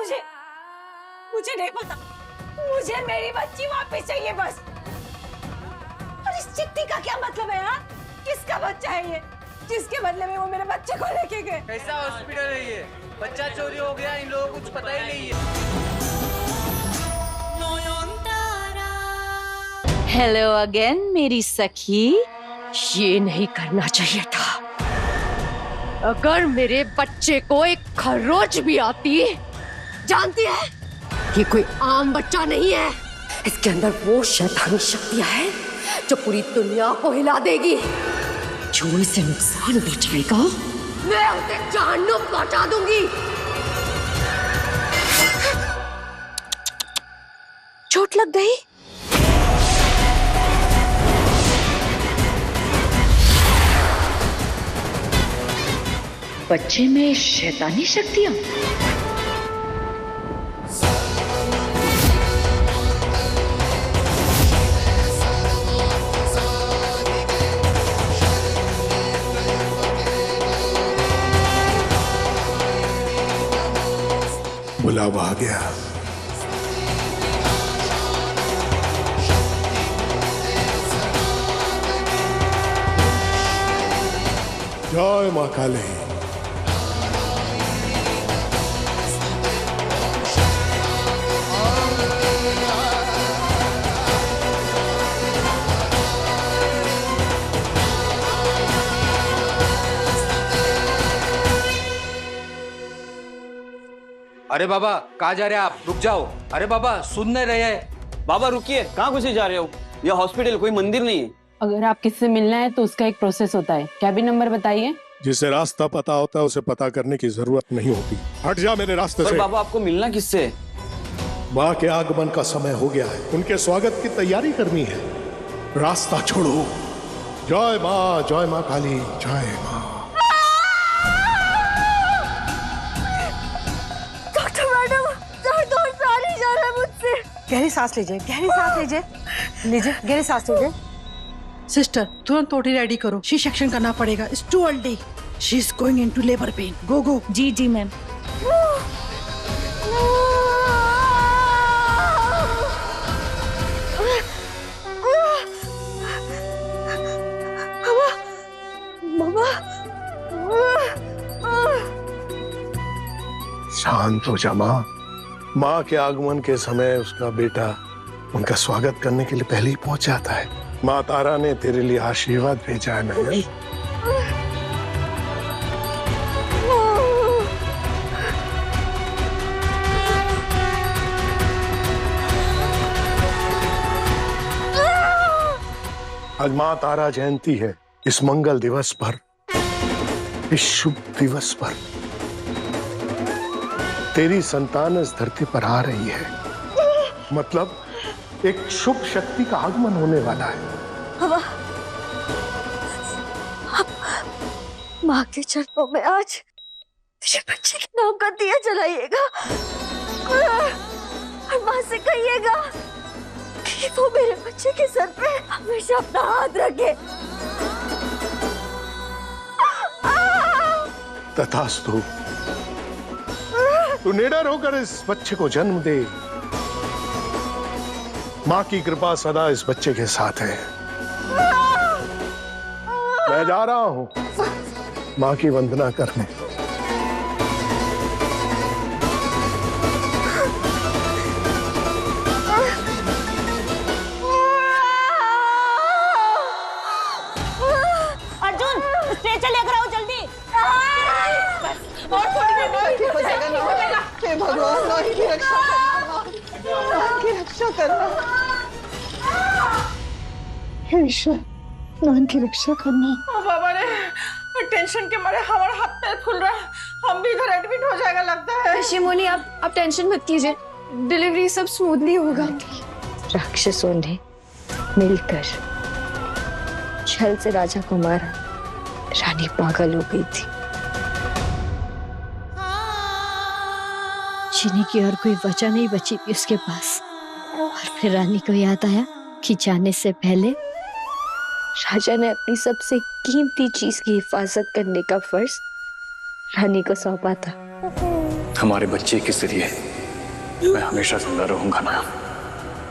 मुझे मुझे नहीं पता, मुझे मेरी बच्ची वापस चाहिए बस। और इस चिट्ठी का क्या मतलब है? हाँ, किसका बच्चा है ये जिसके बदले में वो मेरे बच्चे को लेके गए? कैसा हॉस्पिटल है ये? बच्चा चोरी हो गया, इन लोगों को कुछ पता ही नहीं है। हेलो अगेन मेरी सखी। ये नहीं करना चाहिए था। अगर मेरे बच्चे को एक खरोच भी आती, जानती है ये कोई आम बच्चा नहीं है। इसके अंदर वो शैतानी शक्तियां हैं जो पूरी दुनिया को हिला देगी। जो इसे नुकसान पहुंचाएगा मैं उसे जहन्नुम पहुंचा दूंगी। चोट लग गई? बच्चे में शैतानी शक्तियां? बुलावा आ गया। जय मां काली। अरे बाबा कहाँ जा रहे हैं आप? रुक जाओ। अरे बाबा सुन नहीं रहे हैं। बाबा रुकिए, कहाँ घुसे जा रहे हो? यह हॉस्पिटल कोई मंदिर नहीं है। अगर आप किससे मिलना है तो उसका एक प्रोसेस होता है। कैबिन नंबर बताइए। जिसे रास्ता पता होता है उसे पता करने की जरूरत नहीं होती। हट जा मेरे रास्ते पर से। बाबा आपको मिलना किससे? माँ के आगमन का समय हो गया है, उनके स्वागत की तैयारी करनी है। रास्ता छोड़ो। जय माँ काली, जय माँ। डॉक्टर मैडम, दर्द और सारी जा रहा है मुझसे। गहरी सांस लीजिए, गहरी सांस लीजिए, गहरी सांस लीजिए। सिस्टर तुरंत ओटी रेडी करो, सी सेक्शन करना पड़ेगा। It's too early, she is going into labour pain. Go go. जी जी मैम। मामा, शांत हो जा माँ। माँ के आगमन के समय उसका बेटा उनका स्वागत करने के लिए पहले ही पहुंच जाता है। माँ तारा ने तेरे लिए आशीर्वाद भेजा है मैंने। आज माँ तारा जयंती है। इस मंगल दिवस पर, इस शुभ दिवस पर तेरी संतान इस धरती पर आ रही है। मतलब एक शुभ शक्ति का आगमन होने वाला है। माँ के चरणों में आज मेरे बच्चे के नाम का दिया जलाइएगा और माँ से कहिएगा कि वो मेरे बच्चे के सर पे हमेशा अपना हाथ रखे। तथास्तु। तू निडर होकर इस बच्चे को जन्म दे। माँ की कृपा सदा इस बच्चे के साथ है। मैं जा रहा हूँ माँ की वंदना करने। अर्जुन, स्ट्रेचर लेकर आओ जल्दी। बस और थोड़ी देर ठीक हो जाएगा। हे भगवान, नौही की रक्षा करना, नौही की रक्षा करना। हे ईश्वर, नौही की रक्षा करना। बाबा रे, टेंशन के मारे हमारा हाथ पैर फूल रहा है। हम भी इधर एडमिट हो जाएगा लगता है। शिमोनी, आप टेंशन मत कीजिए, डिलीवरी सब स्मूथली होगा। राक्षसों ने मिलकर छल से राजा को मारा। रानी पागल हो गई थी। जीने की और कोई वजह नहीं बची थी उसके पास। और फिर रानी को याद आया कि जाने से पहले राजा ने अपनी सबसे कीमती चीज की हिफाजत करने का फर्ज रानी को सौंपा था। हमारे बच्चे के जरिए मैं हमेशा जिंदा रहूंगा ना,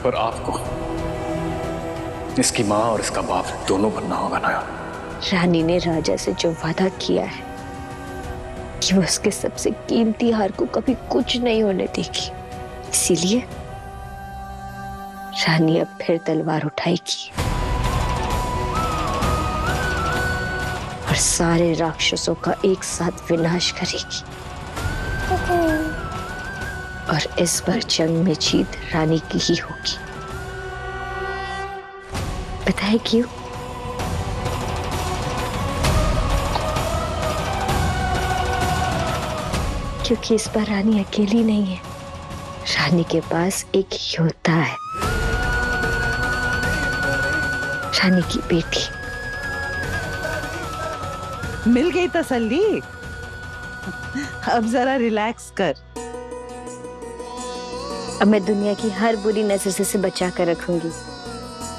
पर आपको इसकी माँ और इसका बाप दोनों बनना होगा ना। रानी ने राजा से जो वादा किया है कि वो उसके सबसे कीमती हार को कभी कुछ नहीं होने देगी, इसीलिए रानी अब फिर तलवार उठाएगी और सारे राक्षसों का एक साथ विनाश करेगी। और इस बार जंग में जीत रानी की ही होगी। पता है क्यों? क्योंकि इस बार रानी अकेली नहीं है, रानी के पास एक योद्धा है, रानी की बेटी। मिल गई तसल्ली। अब जरा रिलैक्स कर। अब मैं दुनिया की हर बुरी नजर से बचा कर रखूंगी।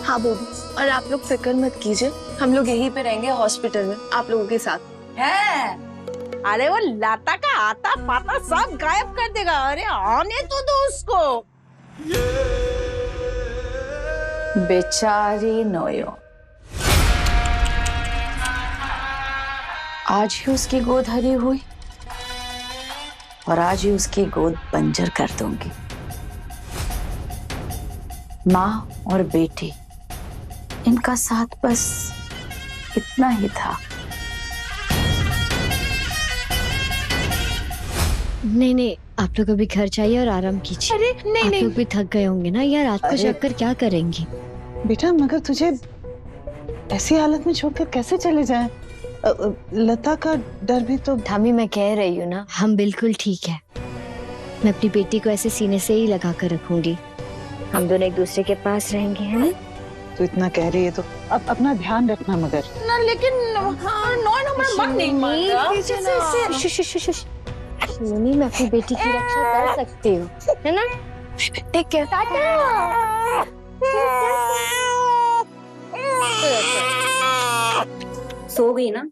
हाँ बोबी, और आप लोग फिक्र मत कीजिए, हम लोग यहीं पे रहेंगे हॉस्पिटल में आप लोगों के साथ। है अरे वो लता का आता पाता सब गायब कर देगा। अरे आने तो दो उसको। बेचारी नोयो, आज ही उसकी गोद हरी हुई और आज ही उसकी गोद बंजर कर दूंगी। माँ और बेटी, इनका साथ बस इतना ही था। नहीं नहीं, आप लोग अभी घर जाइए और आराम कीजिए। अरे नहीं आप नहीं, लोग भी थक गए होंगे ना यार, रात को जाकर क्या करेंगी? बेटा मगर तुझे ऐसी हालत में छोड़कर कैसे चले जाएं? लता का डर भी तो। धामी, मैं कह रही हूँ ना, हम बिल्कुल ठीक है। मैं अपनी बेटी को ऐसे सीने से ही लगा कर रखूंगी। हम दोनों एक दूसरे के पास रहेंगे, है ना? तू इतना कह रही है तो अब अपना ध्यान रखना। मगर ना लेकिन हाँ, नॉन हमारा मन नहीं मानता। नहीं, मैं अपनी बेटी की रक्षा कर सकती हूँ, है ना? Take care. सो गई ना?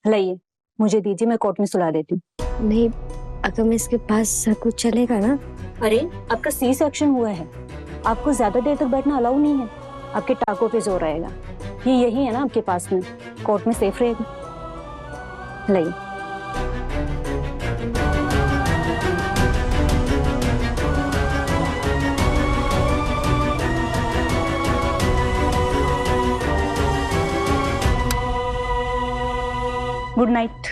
लाइए, मुझे दीजिए, मैं कोर्ट में सुला देती हूँ। नहीं, अगर मैं इसके पास सब कुछ चलेगा ना? अरे आपका सी सेक्शन हुआ है, आपको ज्यादा देर तक बैठना अलाउ नहीं है। आपके टाकों पे जोर आएगा। ये यही है ना आपके पास में, कोर्ट में सेफ रहेगा। लाइए। Good night.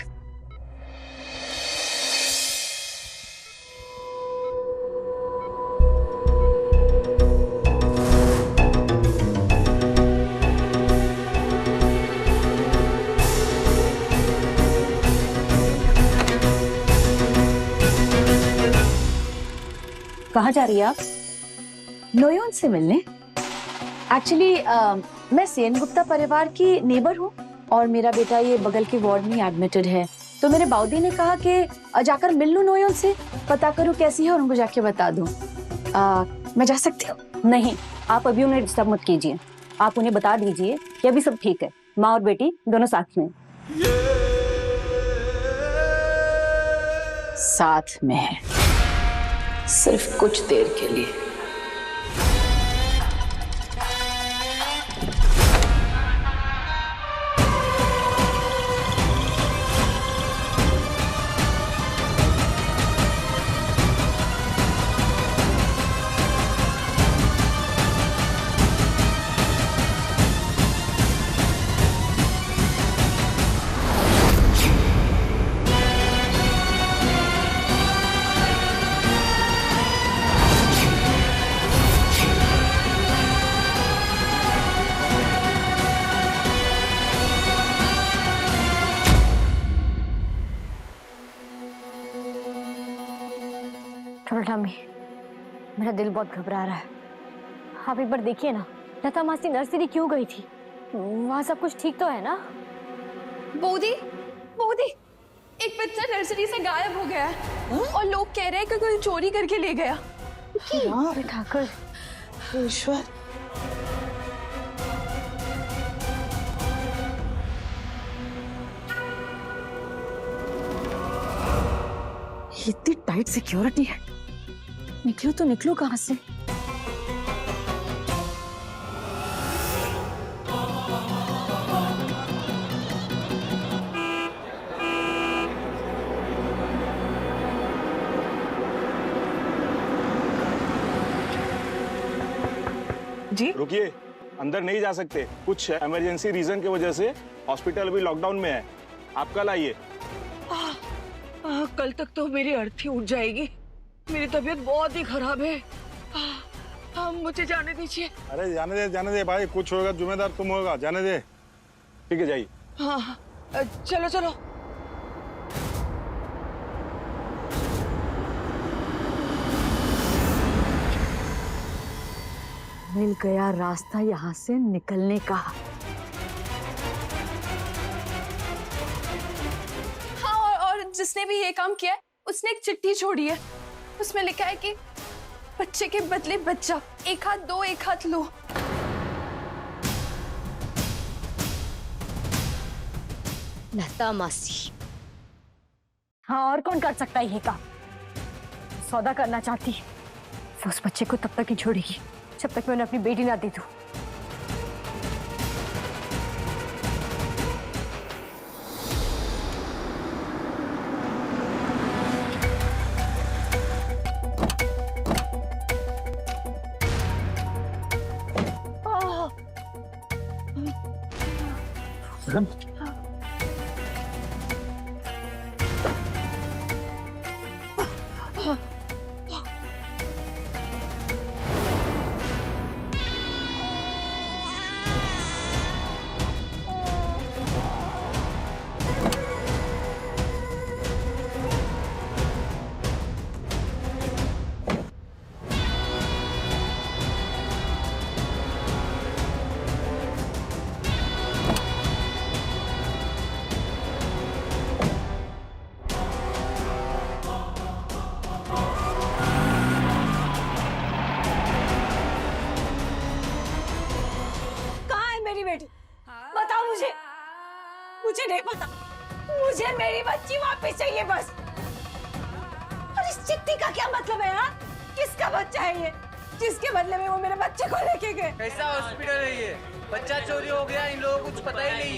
कहाँ जा रही है आप? नोयोन से मिलने। एक्चुअली मैं सेन गुप्ता परिवार की नेबर हूँ और मेरा बेटा ये बगल के वार्ड में एडमिटेड है, तो मेरे बाउदी ने कहा कि जाकर मिल लूं नोयोन से, पता करूं कैसी है और उनको जाके बता दूं। मैं जा सकती हूँ? नहीं, आप अभी उन्हें डिस्टर्ब मत कीजिए। आप उन्हें बता दीजिए कि अभी सब ठीक है, माँ और बेटी दोनों साथ में। साथ में है, सिर्फ कुछ देर के लिए। ठामी, मेरा दिल बहुत घबरा रहा है। आप एक बार देखिए ना, लता मासी नर्सरी क्यों गई थी? वहाँ सब कुछ ठीक तो है ना? बोदी, बोदी, एक बच्चा नर्सरी से गायब हो गया है और लोग कह रहे हैं कि कोई चोरी करके ले गया। ठाकुर, ईश्वर, इतनी टाइट सिक्योरिटी है, निकलो तो निकलो कहाँ से? जी रुकिए, अंदर नहीं जा सकते। कुछ इमरजेंसी रीजन की वजह से हॉस्पिटल अभी लॉकडाउन में है। आप कल आइए। कल तक तो मेरी अर्थी उठ जाएगी। मेरी तबीयत बहुत ही खराब है। मुझे जाने दीजिए। अरे जाने दे भाई, कुछ होगा जिम्मेदार तुम होगा, जाने दे। ठीक है, जाइए। हाँ, चलो चलो। मिल गया रास्ता यहाँ से निकलने का। हाँ, और जिसने भी ये काम किया है उसने एक चिट्ठी छोड़ी है। उसमें लिखा है कि बच्चे के बदले बच्चा, एक हाथ दो एक हाथ लो। लता मासी। हाँ, और कौन कर सकता है ये काम? सौदा करना चाहती है वो उस बच्चे को तब तक ही छोड़ेगी जब तक मैं उन्हें अपनी बेटी ना दे दूं। बताओ मुझे। मुझे नहीं पता। मुझे मेरी बच्ची वापस चाहिए बस। और इस चिट्ठी का क्या मतलब है? हाँ, किसका बच्चा है ये जिसके बदले में वो मेरे बच्चे को लेके गए? कैसा हॉस्पिटल है ये? बच्चा चोरी हो गया, इन लोगों को कुछ पता ही नहीं